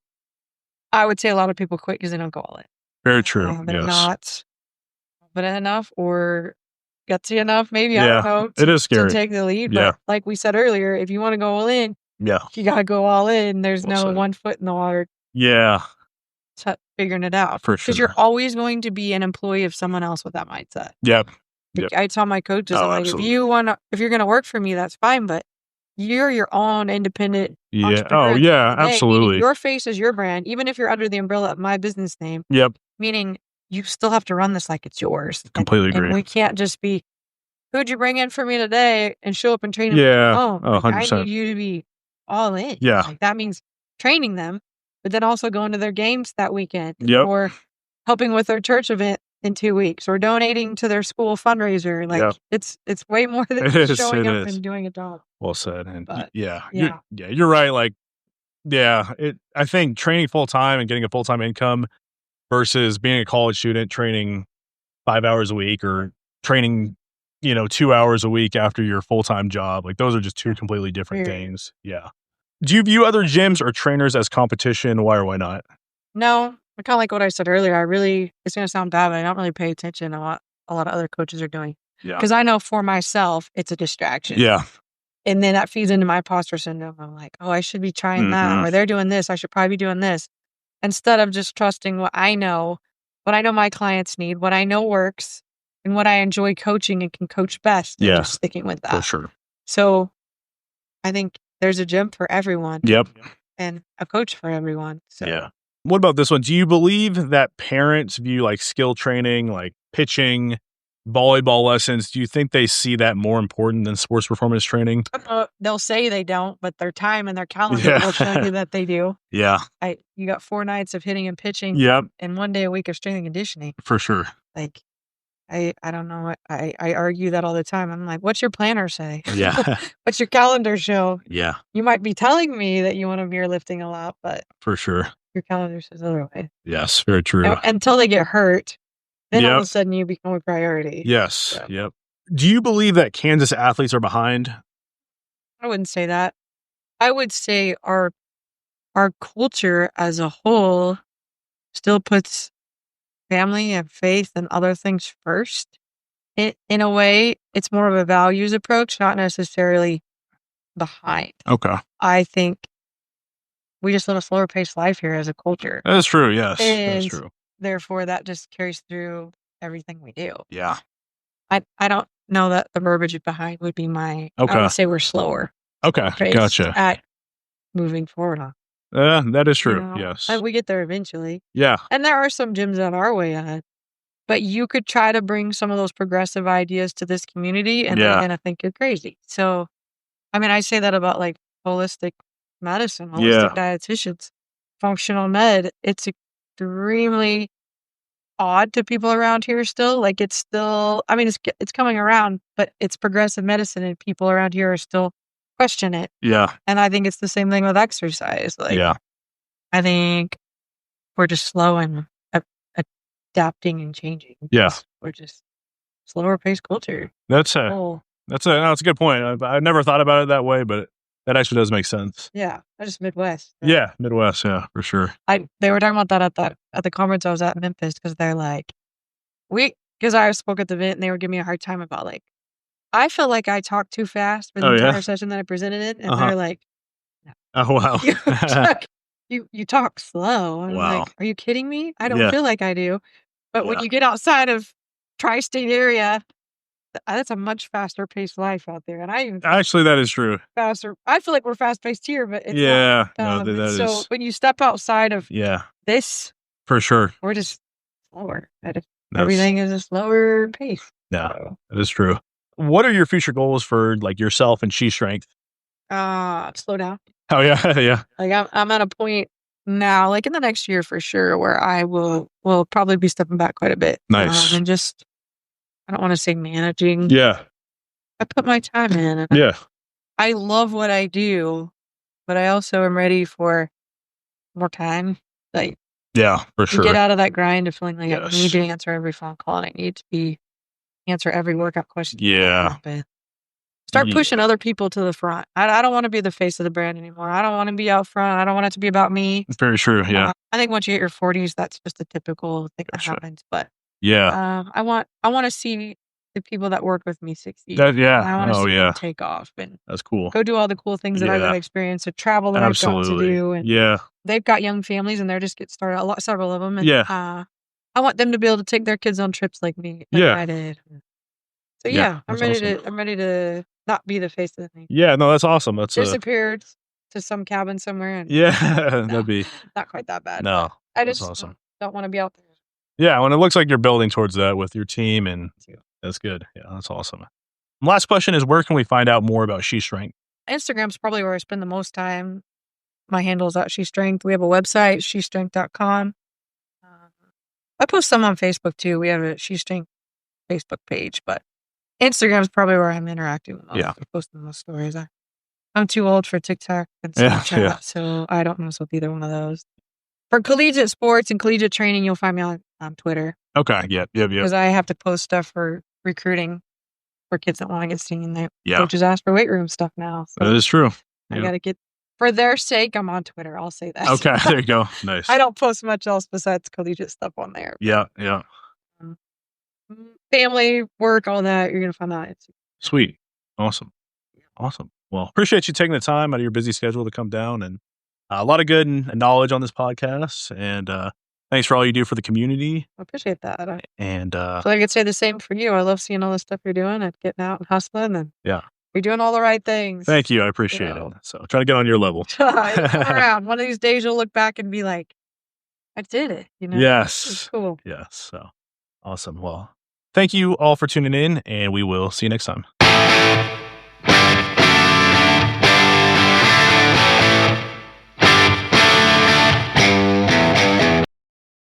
I would say a lot of people quit because they don't go all in. Very true. They're Yes. not confident enough or gutsy enough, maybe. Yeah, I don't know. it is scary. To take the lead. Yeah. But like we said earlier, if you want to go all in, Yeah. you got to go all in. There's Well no said. 1 foot in the water Yeah, figuring it out. for Because sure. you're always going to be an employee of someone else with that mindset. Yep. Like, I tell my coaches, Oh, I'm like, absolutely. if you're going to work for me, that's fine. But you're your own independent Yeah. entrepreneur. Oh, yeah, Today, meaning absolutely. your face is your brand, even if you're under the umbrella of my business name. Yep. Meaning you still have to run this like it's yours. Completely agree. And we can't just be, who'd you bring in for me today and show up and train them? Yeah. Oh, Oh, like, I 100%. need you to be all in. Yeah. Like, that means training them, but then also going to their games that weekend. Yep. Or helping with their church event in 2 weeks, or donating to their school fundraiser. Like, Yep. it's way more than It just is, showing it up is. and doing a job. Well said. And But, yeah, yeah. you're right. Like, yeah, I think training full time and getting a full time income versus being a college student training 5 hours a week or training, 2 hours a week after your full time job. Like, those are just two completely different Period. things. Yeah. Do you view other gyms or trainers as competition? Why or why not? No, kind of like what I said earlier. It's going to sound bad, but I don't really pay attention to what a lot of other coaches are doing. Yeah. Because I know for myself, it's a distraction. Yeah. And then that feeds into my imposter syndrome. I'm like, oh, I should be trying that. Or they're doing this. I should probably be doing this. Instead of just trusting what I know my clients need, what I know works, and what I enjoy coaching and can coach best. And just sticking with that. For sure. So I think there's a gym for everyone. Yep. And a coach for everyone. So yeah. What about this one? Do you believe that parents view, like, skill training, like pitching, volleyball lessons? Do you think they see that more important than sports performance training? they'll say they don't, but their time and their calendar will show you that they do. Yeah. You got 4 nights of hitting and pitching. Yep. And 1 day a week of strength and conditioning. For sure. Like, I don't know what I argue that all the time. I'm like, what's your planner say? Yeah. What's your calendar show? Yeah. You might be telling me that you want to be lifting a lot, but For sure. your calendar says otherwise. Yes. Very true. Until they get hurt, then all Yep. of a sudden you become a priority. Yes. So. Yep. Do you believe that Kansas athletes are behind? I wouldn't say that. I would say our culture as a whole still puts family and faith and other things first. In a way, it's more of a values approach, not necessarily behind. Okay. I think we just live a slower paced life here as a culture. That is true. Yes, that is And true. therefore, that just carries through everything we do. Yeah. I don't know that the verbiage behind would be I Okay. would say we're slower Okay. paced Gotcha. at moving forward on. That is You true. know? Yes. And we get there eventually. Yeah. And there are some gyms that are way ahead. But you could try to bring some of those progressive ideas to this community and they're gonna think you're crazy. So, I mean, I say that about like holistic medicine, holistic dietitians, functional med. It's extremely odd to people around here still. Like it's still, I mean, it's coming around, but it's progressive medicine and people around here are still question it. Yeah. And I think it's the same thing with exercise. Like, I think we're just slow and adapting and changing. Yeah. We're just slower paced culture. That's a good point. I've never thought about it that way, but that actually does make sense. Yeah. I just Midwest. Yeah. Midwest. Yeah, for sure. They were talking about that at the conference I was at in Memphis because they're like, because I spoke at the event and they were giving me a hard time about like, I feel like I talked too fast for the entire session that I presented it. And they're like, no. Oh, wow. You talk slow. I'm like, are you kidding me? I don't feel like I do. But when you get outside of tri-state area, that's a much faster paced life out there. And I even actually, that is true. Faster. I feel like we're fast paced here, but it's not. No, that so is. when you step outside of this, for sure, we're just slower. Everything is a slower pace. Yeah, that is true. What are your future goals for like yourself and sheSTRENGTH? Slow down. Oh yeah, yeah. Like I'm at a point now, like in the next year for sure, where I will probably be stepping back quite a bit. Nice. And just, I don't want to say managing. Yeah. I put my time in. And I love what I do, but I also am ready for more time. Like, for sure. Get out of that grind of feeling like I need to answer every phone call and I need to answer every workout question. Yeah. Start pushing other people to the front. I don't want to be the face of the brand anymore. I don't want to be out front. I don't want it to be about me. Very true. Yeah. I think once you hit your 40s, that's just a typical thing that happens. But I want to see the people that work with me succeed. I want to see them take off and that's cool. Go do all the cool things that I've experienced, to travel that I've got to do. And they've got young families and they're just getting started. Several of them. And, I want them to be able to take their kids on trips like me, like I did. So I'm ready to. I'm ready to not be the face of the thing. Yeah, no, that's awesome. That's disappeared to some cabin somewhere. And that'd be not quite that bad. No, I just awesome. Don't want to be out there. Yeah, when it looks like you're building towards that with your team, and that's good. Yeah, that's awesome. Last question is, where can we find out more about sheSTRENGTH? Instagram's probably where I spend the most time. My handle is @sheSTRENGTH. We have a website, sheSTRENGTH.com. I post some on Facebook too. We have a sheSTRENGTH Facebook page, but Instagram's probably where I'm interacting with most. Yeah. I'm posting the most stories. I'm too old for TikTok and Snapchat, so I don't mess with either one of those. For collegiate sports and collegiate training, you'll find me on Twitter. Okay. Yep. Because I have to post stuff for recruiting for kids that want to get seen. Their coaches ask for weight room stuff now. So that is true. I got to get, for their sake, I'm on Twitter. I'll say that. Okay. There you go. Nice. I don't post much else besides collegiate stuff on there. Yeah. Family, work, all that. You're going to find that. Sweet. Awesome. Well, appreciate you taking the time out of your busy schedule to come down, and a lot of good knowledge on this podcast. And thanks for all you do for the community. I appreciate that. And so I could say the same for you. I love seeing all the stuff you're doing and getting out and hustling. And you're doing all the right things. Thank you. I appreciate it. So try to get on your level. Come around. One of these days you'll look back and be like, I did it. Yes. It's cool. Yes. So awesome. Well, thank you all for tuning in, and we will see you next time.